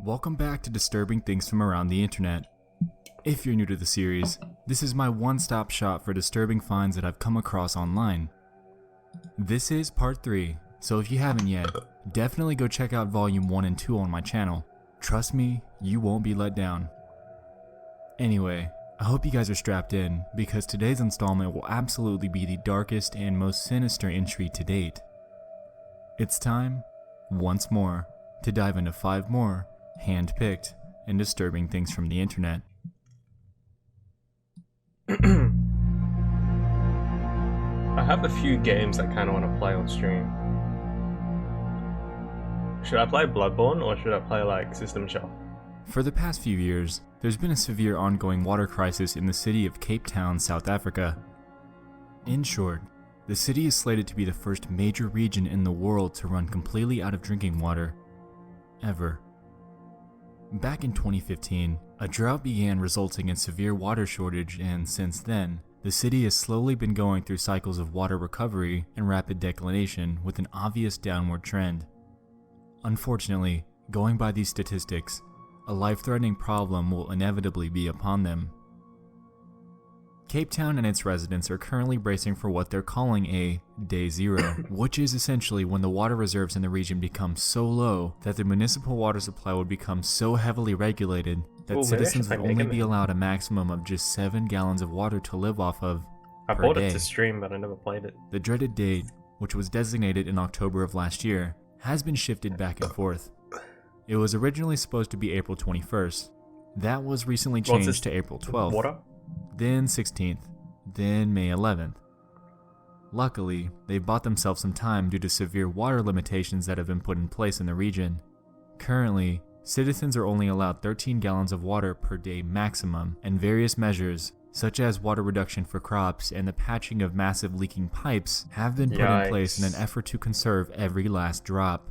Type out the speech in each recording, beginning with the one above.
Welcome back to Disturbing Things from Around the Internet. If you're new to the series, this is my one-stop shop for disturbing finds that I've come across online. This is part 3, so if you haven't yet, definitely go check out volume 1 and 2 on my channel. Trust me, you won't be let down. Anyway, I hope you guys are strapped in, because today's installment will absolutely be the darkest and most sinister entry to date. It's time, once more, to dive into 5 more hand-picked and disturbing things from the internet. I have a few games I kind of want to play on stream. Should I play Bloodborne or should I play like System Shock? For the past few years, there's been a severe ongoing water crisis in the city of Cape Town, South Africa. In short, the city is slated to be the first major region in the world to run completely out of drinking water, ever. Back in 2015, a drought began resulting in severe water shortage, and since then, the city has slowly been going through cycles of water recovery and rapid declination with an obvious downward trend. Unfortunately, going by these statistics, a life-threatening problem will inevitably be upon them. Cape Town and its residents are currently bracing for what they're calling a Day Zero, which is essentially when the water reserves in the region become so low that the municipal water supply would become so heavily regulated that citizens would only be allowed a maximum of just 7 gallons of water to live off of I per bought day. it to stream, but I never played it. The dreaded date, which was designated in October of last year, has been shifted back and forth. It was originally supposed to be April 21st. That was recently changed to April 12th. Water? Then 16th, then May 11th. Luckily, they've bought themselves some time due to severe water limitations that have been put in place in the region. Currently, citizens are only allowed 13 gallons of water per day maximum, and various measures, such as water reduction for crops and the patching of massive leaking pipes, have been put in place in an effort to conserve every last drop.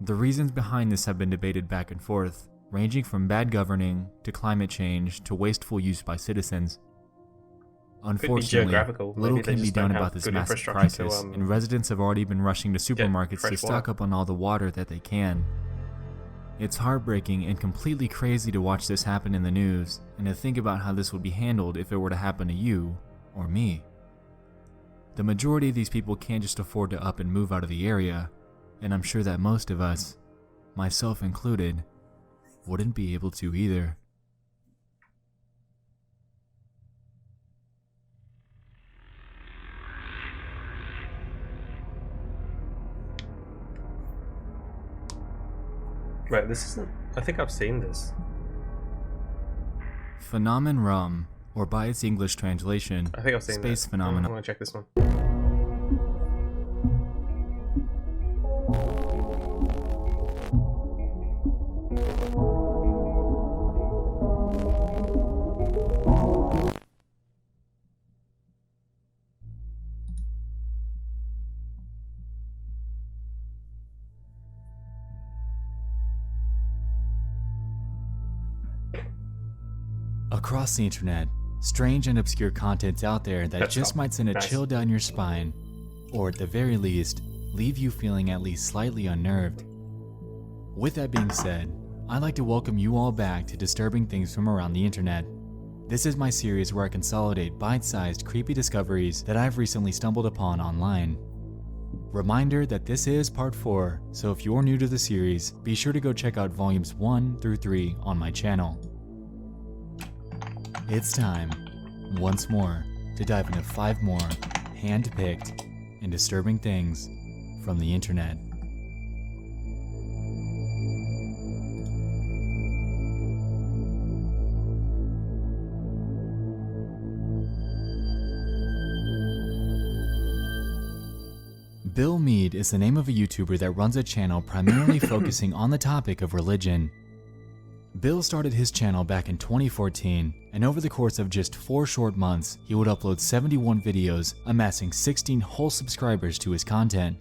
The reasons behind this have been debated back and forth, ranging from bad governing, to climate change, to wasteful use by citizens. Unfortunately, little can be done about this massive crisis, and residents have already been rushing to supermarkets to stock up on all the water that they can. It's heartbreaking and completely crazy to watch this happen in the news, and to think about how this would be handled if it were to happen to you, or me. The majority of these people can't just afford to up and move out of the area, and I'm sure that most of us, myself included, wouldn't be able to either. Right, this isn't... I think I've seen this. Phenomenon Rum, or by its English translation, I think I've seen Space that. Phenomenon. I want to check this one. Across the internet, strange and obscure content's out there that just might send a chill down your spine, or at the very least, leave you feeling at least slightly unnerved. With that being said, I'd like to welcome you all back to Disturbing Things from Around the Internet. This is my series where I consolidate bite-sized creepy discoveries that I've recently stumbled upon online. Reminder that this is part 4, so if you're new to the series, be sure to go check out volumes 1 through 3 on my channel. It's time, once more, to dive into 5 more hand-picked and disturbing things from the internet. Bill Mead is the name of a YouTuber that runs a channel primarily focusing on the topic of religion. Bill started his channel back in 2014, and over the course of just 4 short months, he would upload 71 videos, amassing 16 whole subscribers to his content.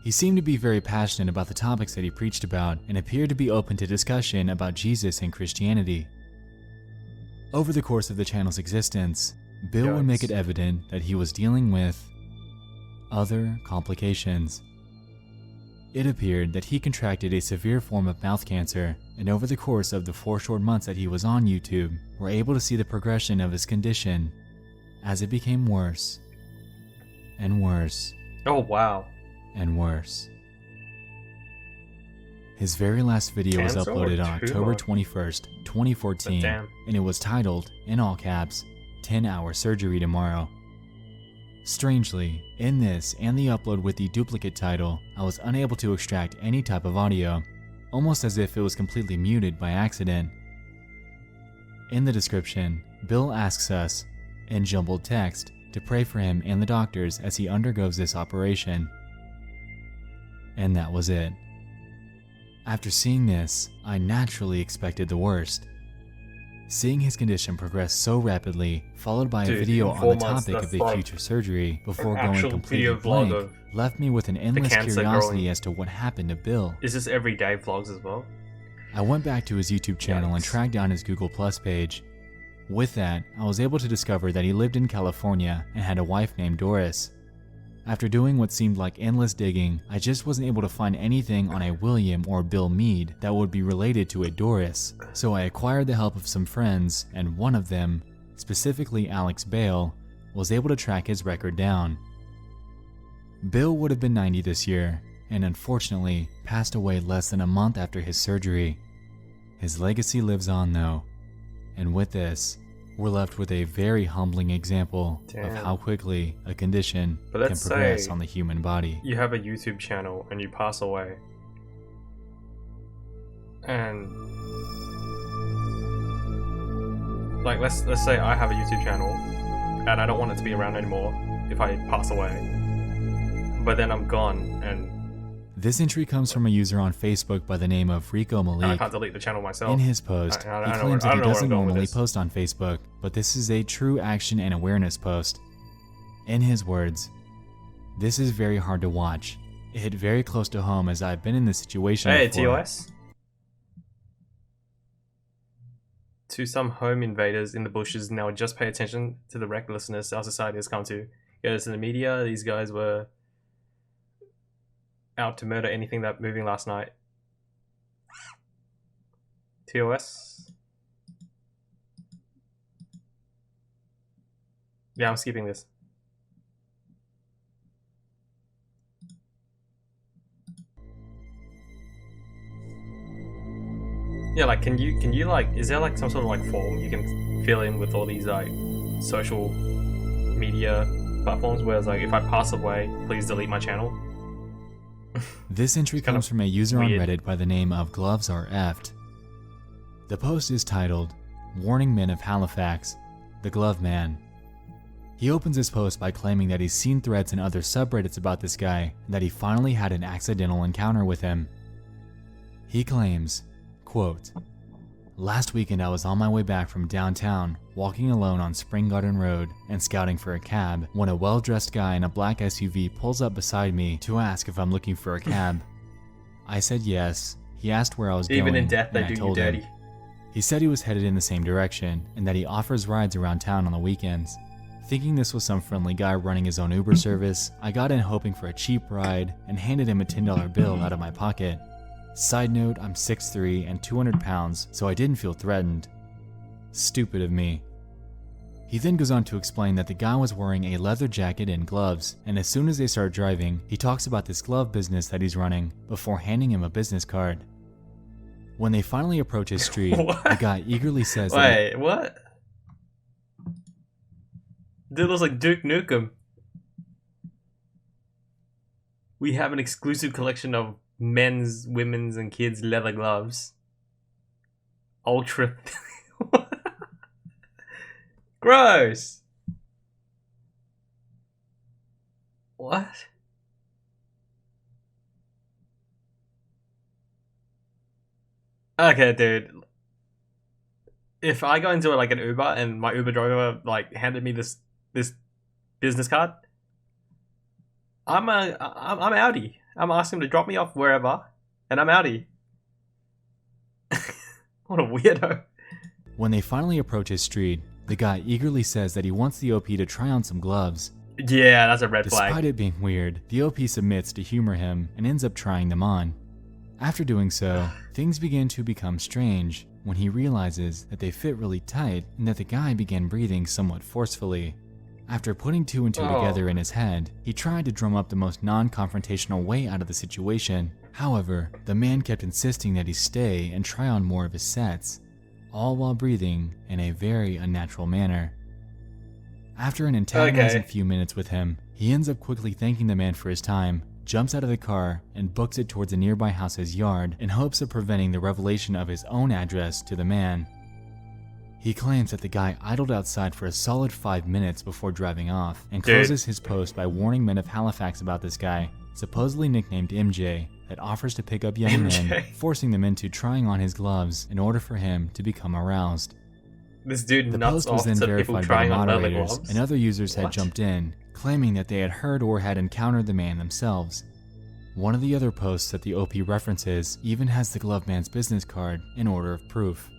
He seemed to be very passionate about the topics that he preached about, and appeared to be open to discussion about Jesus and Christianity. Over the course of the channel's existence, Bill would make it evident that he was dealing with other complications. It appeared that he contracted a severe form of mouth cancer, and over the course of the 4 short months that he was on YouTube, were able to see the progression of his condition as it became worse and worse Oh, wow. and worse. His very last video was Cancer or uploaded on October tumor? 21st, 2014, Damn. and it was titled, in all caps, 10-hour surgery tomorrow. Strangely, in this and the upload with the duplicate title, I was unable to extract any type of audio, almost as if it was completely muted by accident. In the description, Bill asks us, in jumbled text, to pray for him and the doctors as he undergoes this operation. And that was it. After seeing this, I naturally expected the worst. Seeing his condition progress so rapidly, followed by a video on the topic of the future surgery before going completely blank, left me with an endless curiosity as to what happened to Bill. Is this everyday vlogs as well? I went back to his YouTube channel and tracked down his Google Plus page. With that, I was able to discover that he lived in California and had a wife named Doris. After doing what seemed like endless digging, I just wasn't able to find anything on a William or Bill Mead that would be related to a Doris, so I acquired the help of some friends, and one of them, specifically Alex Bale, was able to track his record down. Bill would have been 90 this year, and unfortunately passed away less than a month after his surgery. His legacy lives on though, and with this, we're left with a very humbling example of how quickly a condition can progress on the human body. You have a YouTube channel and you pass away. And like let's say I have a YouTube channel and I don't want it to be around anymore if I pass away. But then I'm gone and this entry comes from a user on Facebook by the name of Rico Malik. I can't delete the channel myself. In his post, he claims that he doesn't normally post on Facebook, but this is a true action and awareness post. In his words, "This is very hard to watch. It hit very close to home as I've been in this situation before." TOS? To some home invaders in the bushes now, just pay attention to the recklessness our society has come to. Yes, in the media, these guys were out to murder anything that moving last night. TOS? Yeah, I'm skipping this. Yeah, like can you like, is there like some sort of like form you can fill in with all these like social media platforms where it's like, if I pass away, please delete my channel? This entry comes from a user on Reddit by the name of Gloves Are Effed. The post is titled, "Warning Men of Halifax, the Glove Man." He opens his post by claiming that he's seen threads in other subreddits about this guy and that he finally had an accidental encounter with him. He claims, quote, "Last weekend I was on my way back from downtown, walking alone on Spring Garden Road and scouting for a cab when a well-dressed guy in a black SUV pulls up beside me to ask if I'm looking for a cab. I said yes. He asked where I was going, even in death they and I do you told dirty. him. He said he was headed in the same direction and that he offers rides around town on the weekends. Thinking this was some friendly guy running his own Uber service, I got in hoping for a cheap ride and handed him a $10 bill out of my pocket. Side note, I'm 6'3" and 200 pounds, so I didn't feel threatened. Stupid of me." He then goes on to explain that the guy was wearing a leather jacket and gloves, and as soon as they start driving, he talks about this glove business that he's running before handing him a business card. When they finally approach his street, the guy eagerly says Wait, what? Dude looks like Duke Nukem. We have an exclusive collection of men's, women's, and kids' leather gloves. Ultra. Gross. What? Okay, dude. If I go into like an Uber and my Uber driver like handed me this business card, I'm outie. I'm asking him to drop me off wherever, and I'm outie. What a weirdo. When they finally approach his street, the guy eagerly says that he wants the OP to try on some gloves. Yeah, that's a red Despite flag. it being weird, the OP submits to humor him and ends up trying them on. After doing so, things begin to become strange when he realizes that they fit really tight and that the guy began breathing somewhat forcefully. After putting two and two together in his head, he tried to drum up the most non-confrontational way out of the situation. However, the man kept insisting that he stay and try on more of his sets, all while breathing in a very unnatural manner. After an antagonizing few minutes with him, he ends up quickly thanking the man for his time, jumps out of the car, and books it towards a nearby house's yard in hopes of preventing the revelation of his own address to the man. He claims that the guy idled outside for a solid 5 minutes before driving off, and closes his post by warning men of Halifax about this guy, supposedly nicknamed MJ, that offers to pick up young men, forcing them into trying on his gloves in order for him to become aroused. This dude The nuts post was off then to people verified by the trying on leather moderators, gloves. and other users had What? jumped in, claiming that they had heard or had encountered the man themselves. One of the other posts that the OP references even has the glove man's business card in order of proof.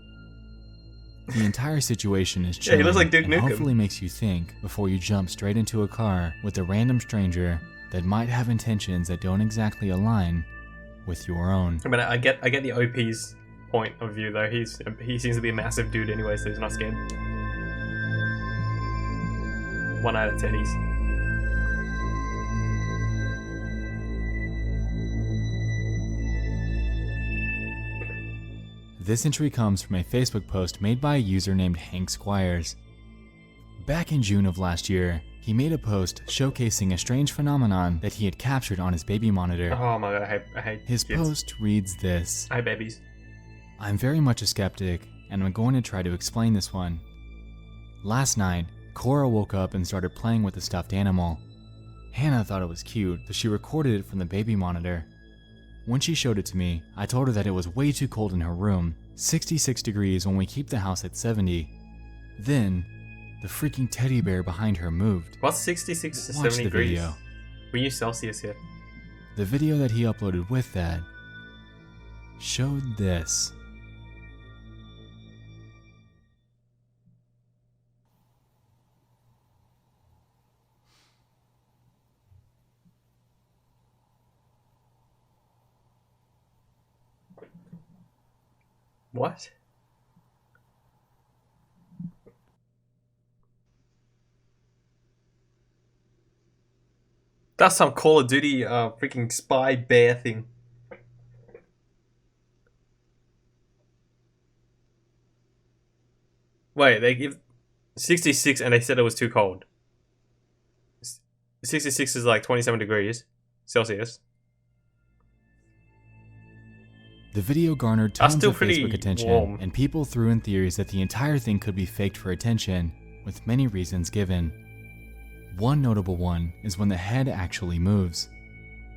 The entire situation is Yeah, chilling he looks like Duke and Nukem. hopefully makes you think before you jump straight into a car with a random stranger that might have intentions that don't exactly align with your own. I mean, I get the OP's point of view though. He seems to be a massive dude anyway, so he's not scared. 1 out of 10 he's. This entry comes from a Facebook post made by a user named Hank Squires. Back in June of last year, he made a post showcasing a strange phenomenon that he had captured on his baby monitor. Oh my god, I hate His kids. post reads this: I hate babies. I'm very much a skeptic, and I'm going to try to explain this one. Last night, Cora woke up and started playing with a stuffed animal. Hannah thought it was cute, so she recorded it from the baby monitor. When she showed it to me, I told her that it was way too cold in her room, 66 degrees when we keep the house at 70. Then, the freaking teddy bear behind her moved. What's 66 to Watch 70 the degrees? video. We use Celsius here. The video that he uploaded with that showed this. What? That's some Call of Duty freaking spy bear thing. Wait, they give 66 and they said it was too cold. 66 is like 27 degrees Celsius. The video garnered That's tons still of pretty Facebook attention, warm. and people threw in theories that the entire thing could be faked for attention, with many reasons given. One notable one is when the head actually moves.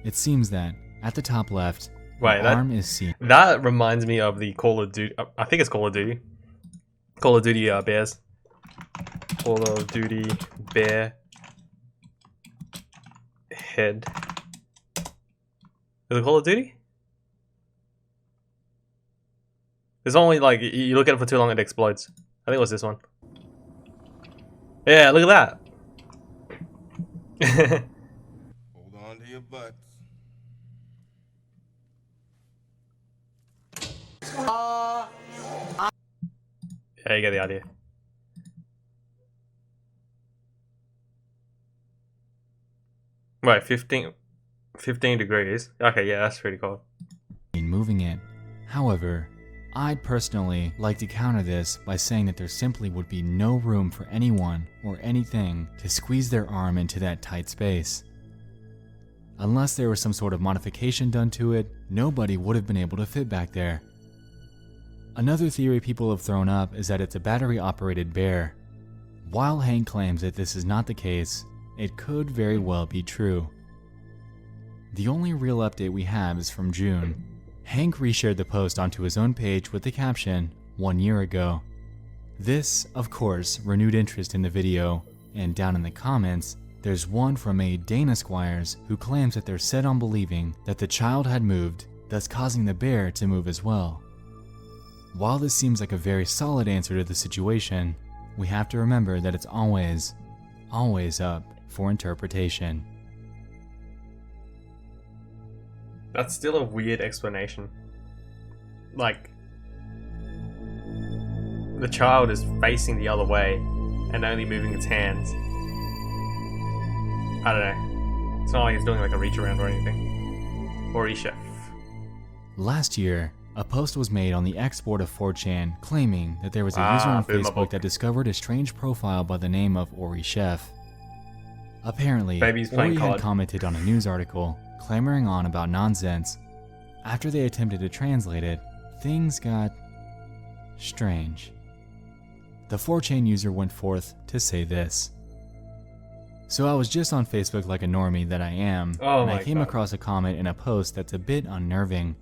It seems that, at the top left, Wait, an that- arm is seen. That reminds me of the Call of Duty. I think it's Call of Duty. Call of Duty bears. Call of Duty bear head. Is it Call of Duty? There's only like you look at it for too long, it explodes. I think it was this one. Yeah, look at that. Hold on to your butts. Yeah, you get the idea. Right, 15 degrees. Okay, yeah, that's pretty cool. moving it. However, I'd personally like to counter this by saying that there simply would be no room for anyone or anything to squeeze their arm into that tight space. Unless there was some sort of modification done to it, nobody would have been able to fit back there. Another theory people have thrown up is that it's a battery-operated bear. While Hank claims that this is not the case, it could very well be true. The only real update we have is from June. Hank reshared the post onto his own page with the caption, "1 year ago." This, of course, renewed interest in the video, and down in the comments, there's one from a Dana Squires who claims that they're set on believing that the child had moved, thus causing the bear to move as well. While this seems like a very solid answer to the situation, we have to remember that it's always always up for interpretation. That's still a weird explanation. Like, the child is facing the other way and only moving its hands. I don't know. It's not like it's doing like a reach around or anything. Or chef. Last year, a post was made on the export of 4chan claiming that there was a user on Boomer Facebook book. that discovered a strange profile by the name of Ori Chef. Apparently, Baby's Ori playing had COD. commented on a news article clamoring on about nonsense. After they attempted to translate it, things got strange. The 4chan user went forth to say this. So I was just on Facebook like a normie that I am, Oh and I my came God. across a comment in a post that's a bit unnerving.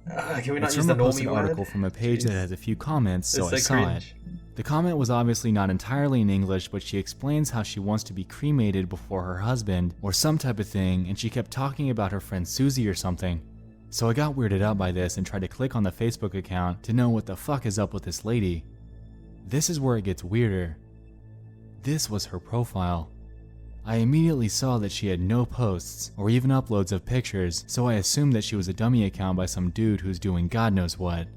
Can we not It's use from the a posted normie article word? from a page that Jeez. has a few comments, so I It's saw cringe. it. The comment was obviously not entirely in English, but she explains how she wants to be cremated before her husband, or some type of thing, and she kept talking about her friend Susie or something. So I got weirded out by this and tried to click on the Facebook account to know what the fuck is up with this lady. This is where it gets weirder. This was her profile. I immediately saw that she had no posts or even uploads of pictures, so I assumed that she was a dummy account by some dude who's doing God knows what.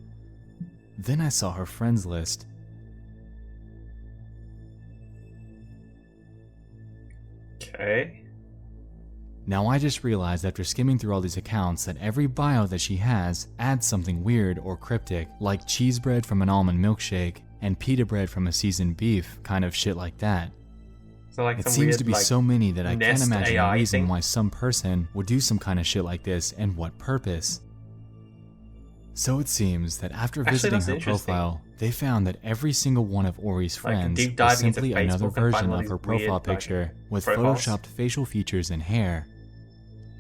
Then I saw her friends list. Okay. Now I just realized after skimming through all these accounts that every bio that she has adds something weird or cryptic, like cheese bread from an almond milkshake and pita bread from a seasoned beef, kind of shit like that. So like It some seems weird, to be like, so many that I can't Nest imagine AI a reason thing. why some person would do some kind of shit like this and what purpose. So it seems that after Actually, visiting that's her interesting. profile, they found that every single one of Ori's Like, friends deep was diving into simply another Facebook and finding version all of these her profile weird, like, picture with profiles. photoshopped facial features and hair.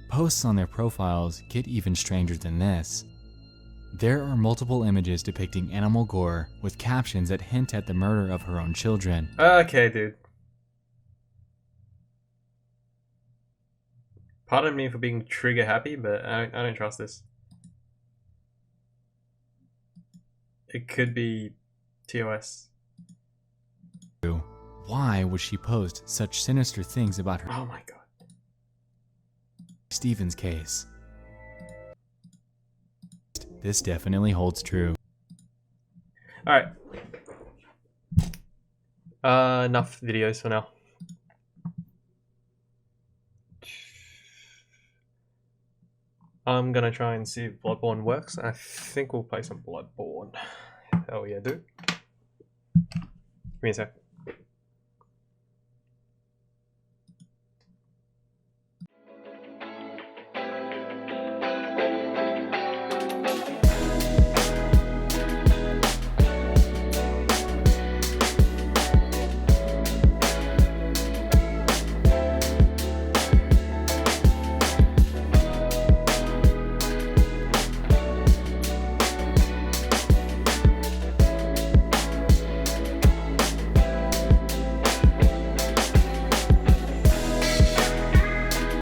Posts on their profiles get even stranger than this. There are multiple images depicting animal gore with captions that hint at the murder of her own children. Okay, dude. Pardon me for being trigger happy, but I don't trust this. It could be TOS. Why would she post such sinister things about her Oh my god. Stevens case? This definitely holds true. Alright. Enough videos for now. I'm gonna try and see if Bloodborne works. I think we'll play some Bloodborne. Hell yeah, dude. Give me a sec.